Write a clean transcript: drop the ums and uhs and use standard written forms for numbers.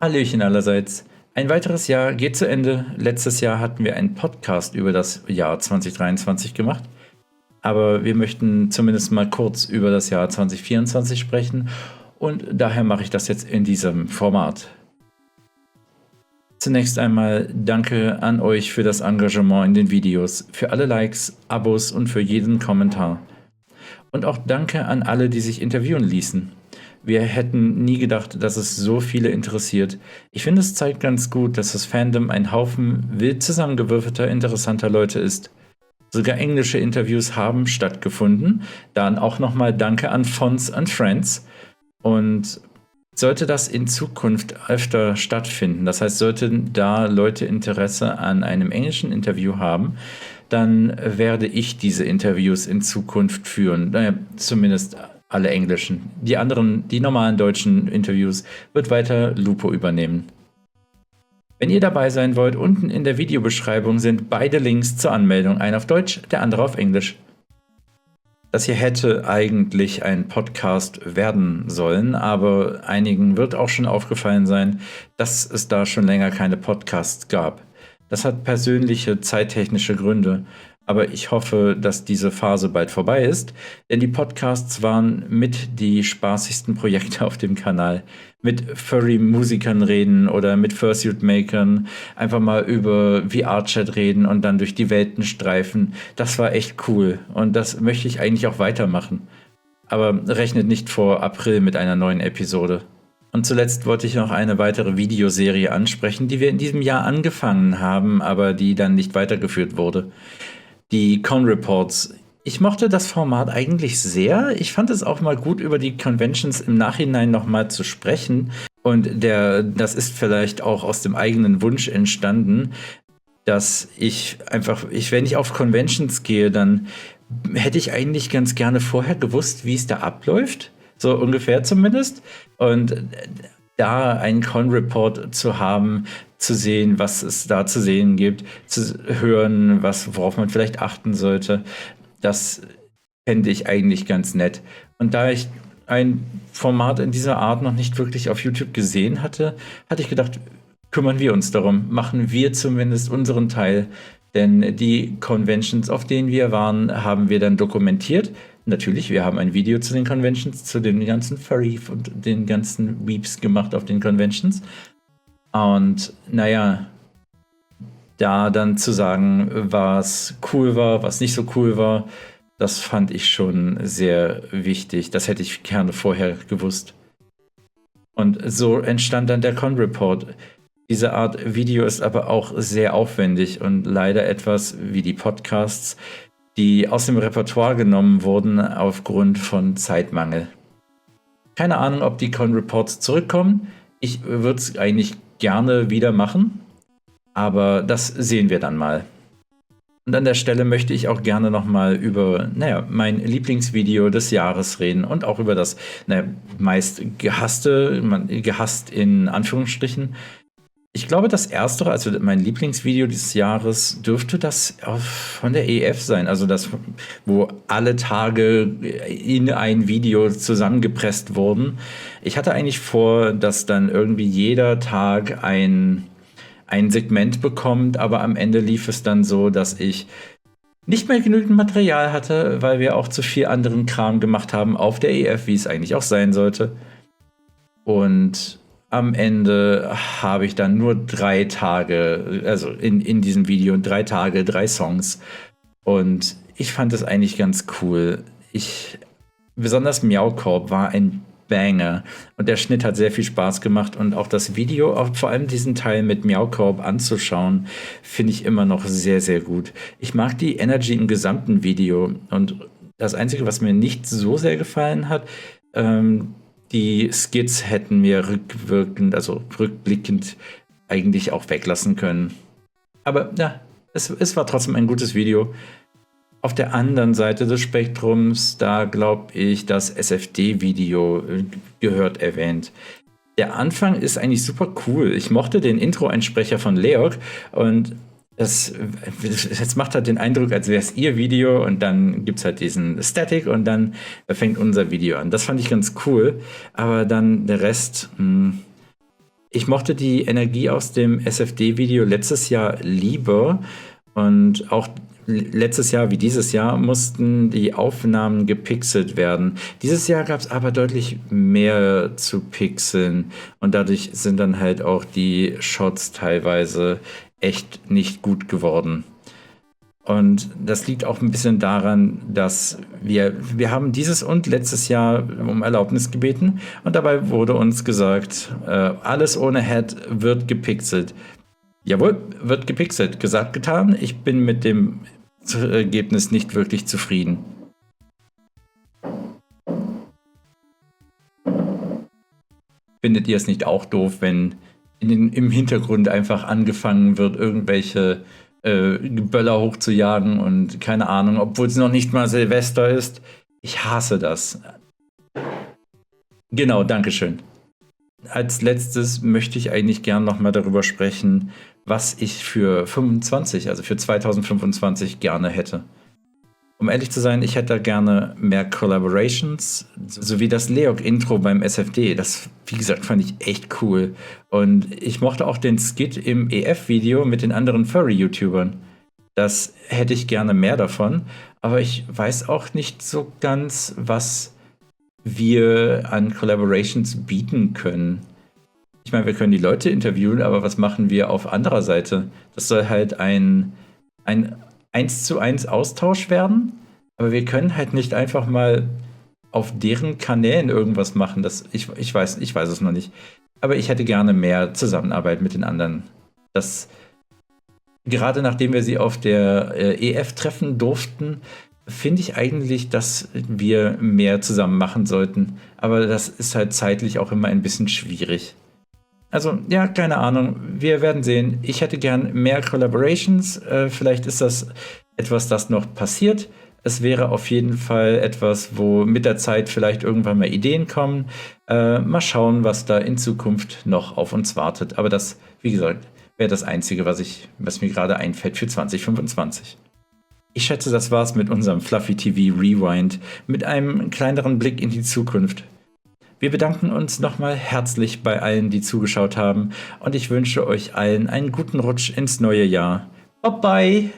Hallöchen allerseits. Ein weiteres Jahr geht zu Ende. Letztes Jahr hatten wir einen Podcast über das Jahr 2023 gemacht. Aber wir möchten zumindest mal kurz über das Jahr 2024 sprechen. Und daher mache ich das jetzt in diesem Format. Zunächst einmal danke an euch für das Engagement in den Videos, für alle Likes, Abos und für jeden Kommentar. Und auch danke an alle, die sich interviewen ließen. Wir hätten nie gedacht, dass es so viele interessiert. Ich finde, es zeigt ganz gut, dass das Fandom ein Haufen wild zusammengewürfelter, interessanter Leute ist. Sogar englische Interviews haben stattgefunden. Dann auch nochmal Danke an Fonz and Friends. Und sollte das in Zukunft öfter stattfinden, das heißt, sollten da Leute Interesse an einem englischen Interview haben, dann werde ich diese Interviews in Zukunft führen. Naja, zumindest alle englischen. Die anderen, die normalen deutschen Interviews, wird weiter Lupo übernehmen. Wenn ihr dabei sein wollt, unten in der Videobeschreibung sind beide Links zur Anmeldung, einer auf Deutsch, der andere auf Englisch. Das hier hätte eigentlich ein Podcast werden sollen, aber einigen wird auch schon aufgefallen sein, dass es da schon länger keine Podcasts gab. Das hat persönliche, zeittechnische Gründe, aber ich hoffe, dass diese Phase bald vorbei ist, denn die Podcasts waren mit die spaßigsten Projekte auf dem Kanal. Mit Furry-Musikern reden oder mit Fursuit-Makern einfach mal über VR-Chat reden und dann durch die Welten streifen. Das war echt cool und das möchte ich eigentlich auch weitermachen. Aber rechnet nicht vor April mit einer neuen Episode. Und zuletzt wollte ich noch eine weitere Videoserie ansprechen, die wir in diesem Jahr angefangen haben, aber die dann nicht weitergeführt wurde. Die Con Reports. Ich mochte das Format eigentlich sehr. Ich fand es auch mal gut, über die Conventions im Nachhinein nochmal zu sprechen. Und das ist vielleicht auch aus dem eigenen Wunsch entstanden, dass wenn ich auf Conventions gehe, dann hätte ich eigentlich ganz gerne vorher gewusst, wie es da abläuft. So ungefähr zumindest. Und da einen Con-Report zu haben, zu sehen, was es da zu sehen gibt, zu hören, worauf man vielleicht achten sollte, das fände ich eigentlich ganz nett. Und da ich ein Format in dieser Art noch nicht wirklich auf YouTube gesehen hatte, hatte ich gedacht, kümmern wir uns darum, machen wir zumindest unseren Teil. Denn die Conventions, auf denen wir waren, haben wir dann dokumentiert. Natürlich, wir haben ein Video zu den Conventions, zu den ganzen Furry und den ganzen Weeps gemacht auf den Conventions. Und naja, da dann zu sagen, was cool war, was nicht so cool war, das fand ich schon sehr wichtig. Das hätte ich gerne vorher gewusst. Und so entstand dann der Con-Report. Diese Art Video ist aber auch sehr aufwendig und leider etwas wie die Podcasts, die aus dem Repertoire genommen wurden aufgrund von Zeitmangel. Keine Ahnung, ob die Con-Reports zurückkommen. Ich würde es eigentlich gerne wieder machen, aber das sehen wir dann mal. Und an der Stelle möchte ich auch gerne nochmal über mein Lieblingsvideo des Jahres reden und auch über das meist gehasst in Anführungsstrichen. Ich glaube, das erste, also mein Lieblingsvideo dieses Jahres, dürfte das von der EF sein. Also das, wo alle Tage in ein Video zusammengepresst wurden. Ich hatte eigentlich vor, dass dann irgendwie jeder Tag ein Segment bekommt, aber am Ende lief es dann so, dass ich nicht mehr genügend Material hatte, weil wir auch zu viel anderen Kram gemacht haben auf der EF, wie es eigentlich auch sein sollte. Und am Ende habe ich dann nur 3 Tage, also in diesem Video 3 Tage, 3 Songs. Und ich fand es eigentlich ganz cool. Besonders Miaukorb war ein Banger. Und der Schnitt hat sehr viel Spaß gemacht. Und auch das Video, auch vor allem diesen Teil mit Miaukorb anzuschauen, finde ich immer noch sehr, sehr gut. Ich mag die Energy im gesamten Video. Und das Einzige, was mir nicht so sehr gefallen hat, die Skits hätten mir rückblickend eigentlich auch weglassen können. Aber ja, es war trotzdem ein gutes Video. Auf der anderen Seite des Spektrums, da glaube ich, das SFD-Video gehört erwähnt. Der Anfang ist eigentlich super cool. Ich mochte den Intro-Einsprecher von Leok und es macht halt den Eindruck, als wäre es ihr Video und dann gibt es halt diesen Static und dann fängt unser Video an. Das fand ich ganz cool, aber dann der Rest, Ich mochte die Energie aus dem SFD-Video letztes Jahr lieber und auch letztes Jahr wie dieses Jahr mussten die Aufnahmen gepixelt werden. Dieses Jahr gab es aber deutlich mehr zu pixeln und dadurch sind dann halt auch die Shots teilweise echt nicht gut geworden. Und das liegt auch ein bisschen daran, dass wir haben dieses und letztes Jahr um Erlaubnis gebeten und dabei wurde uns gesagt, alles ohne Head wird gepixelt. Jawohl, wird gepixelt. Gesagt, getan. Ich bin mit dem Ergebnis nicht wirklich zufrieden. Findet ihr es nicht auch doof, wenn im Hintergrund einfach angefangen wird, irgendwelche Böller hochzujagen und keine Ahnung, obwohl es noch nicht mal Silvester ist? Ich hasse das. Genau, Dankeschön. Als letztes möchte ich eigentlich gern nochmal darüber sprechen, was ich für 25, also für 2025 gerne hätte. Um ehrlich zu sein, ich hätte da gerne mehr Collaborations, sowie das Leok-Intro beim SFD. Das, wie gesagt, fand ich echt cool. Und ich mochte auch den Skit im EF-Video mit den anderen Furry-YouTubern. Das hätte ich gerne mehr davon, aber ich weiß auch nicht so ganz, was wir an Collaborations bieten können. Ich meine, wir können die Leute interviewen, aber was machen wir auf anderer Seite? Das soll halt ein 1:1 Austausch werden, aber wir können halt nicht einfach mal auf deren Kanälen irgendwas machen. Ich weiß es noch nicht. Aber ich hätte gerne mehr Zusammenarbeit mit den anderen. Gerade nachdem wir sie auf der EF treffen durften, finde ich eigentlich, dass wir mehr zusammen machen sollten. Aber das ist halt zeitlich auch immer ein bisschen schwierig. Also, ja, keine Ahnung. Wir werden sehen. Ich hätte gern mehr Collaborations. Vielleicht ist das etwas, das noch passiert. Es wäre auf jeden Fall etwas, wo mit der Zeit vielleicht irgendwann mal Ideen kommen. Mal schauen, was da in Zukunft noch auf uns wartet. Aber das, wie gesagt, wäre das Einzige, was mir gerade einfällt für 2025. Ich schätze, das war's mit unserem Fluffy TV Rewind mit einem kleineren Blick in die Zukunft. Wir bedanken uns nochmal herzlich bei allen, die zugeschaut haben und ich wünsche euch allen einen guten Rutsch ins neue Jahr. Bye bye!